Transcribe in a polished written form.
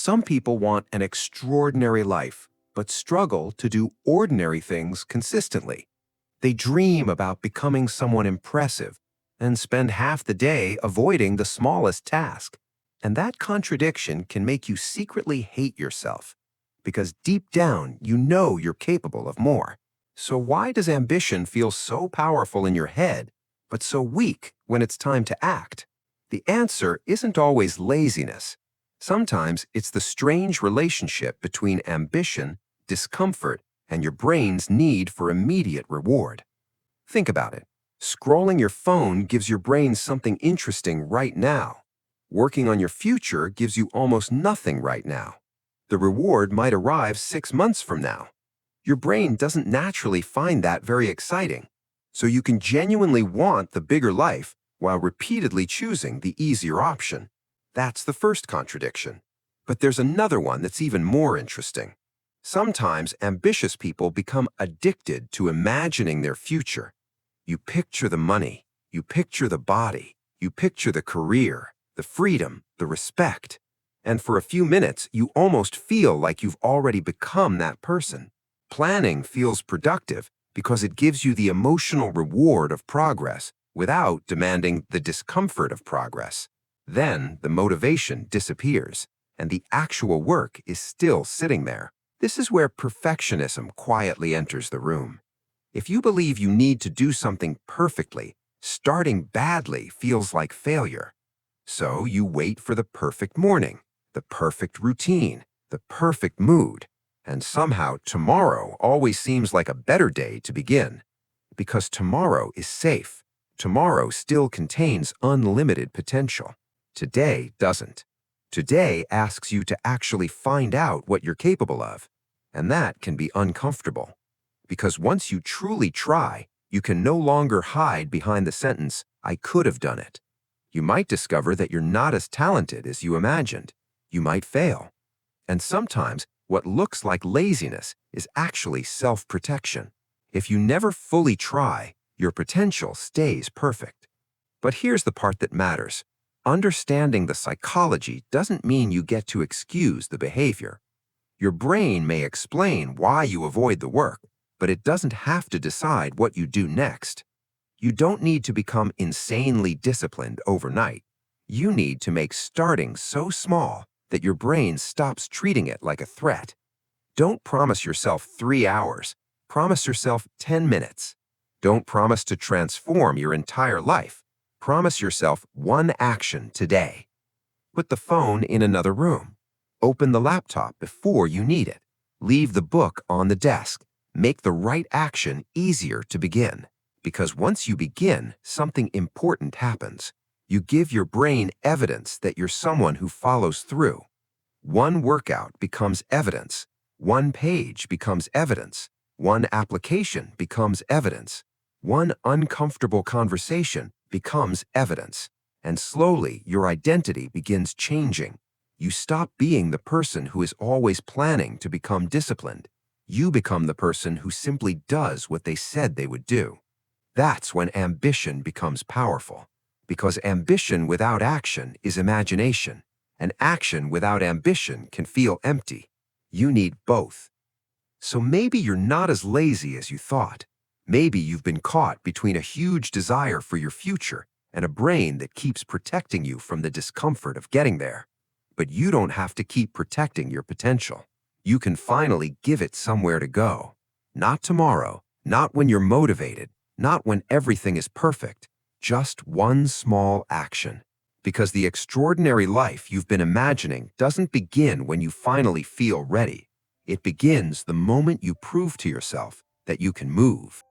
Some people want an extraordinary life, but struggle to do ordinary things consistently. They dream about becoming someone impressive and spend half the day avoiding the smallest task. And that contradiction can make you secretly hate yourself, because deep down you know you're capable of more. So why does ambition feel so powerful in your head, but so weak when it's time to act? The answer isn't always laziness. Sometimes it's the strange relationship between ambition, discomfort, and your brain's need for immediate reward. Think about it. Scrolling your phone gives your brain something interesting right now. Working on your future gives you almost nothing right now. The reward might arrive 6 months from now. Your brain doesn't naturally find that very exciting, so you can genuinely want the bigger life while repeatedly choosing the easier option. That's the first contradiction. But there's another one that's even more interesting. Sometimes ambitious people become addicted to imagining their future. You picture the money, you picture the body, you picture the career, the freedom, the respect. And for a few minutes, you almost feel like you've already become that person. Planning feels productive because it gives you the emotional reward of progress without demanding the discomfort of progress. Then the motivation disappears, and the actual work is still sitting there. This is where perfectionism quietly enters the room. If you believe you need to do something perfectly, starting badly feels like failure. So you wait for the perfect morning, the perfect routine, the perfect mood, and somehow tomorrow always seems like a better day to begin. Because tomorrow is safe. Tomorrow still contains unlimited potential. Today doesn't. Today asks you to actually find out what you're capable of, and that can be uncomfortable. Because once you truly try, you can no longer hide behind the sentence, "I could have done it." You might discover that you're not as talented as you imagined. You might fail. And sometimes what looks like laziness is actually self-protection. If you never fully try, your potential stays perfect. But here's the part that matters. Understanding the psychology doesn't mean you get to excuse the behavior. Your brain may explain why you avoid the work, but it doesn't have to decide what you do next. You don't need to become insanely disciplined overnight. You need to make starting so small that your brain stops treating it like a threat. Don't promise yourself 3 hours. Promise yourself 10 minutes. Don't promise to transform your entire life. Promise yourself one action today. Put the phone in another room. Open the laptop before you need it. Leave the book on the desk. Make the right action easier to begin. Because once you begin, something important happens. You give your brain evidence that you're someone who follows through. One workout becomes evidence. One page becomes evidence. One application becomes evidence. One uncomfortable conversation becomes evidence. And slowly, your identity begins changing. You stop being the person who is always planning to become disciplined. You become the person who simply does what they said they would do. That's when ambition becomes powerful. Because ambition without action is imagination, and action without ambition can feel empty. You need both. So maybe you're not as lazy as you thought. Maybe you've been caught between a huge desire for your future and a brain that keeps protecting you from the discomfort of getting there. But you don't have to keep protecting your potential. You can finally give it somewhere to go. Not tomorrow, not when you're motivated, not when everything is perfect, just one small action. Because the extraordinary life you've been imagining doesn't begin when you finally feel ready. It begins the moment you prove to yourself that you can move.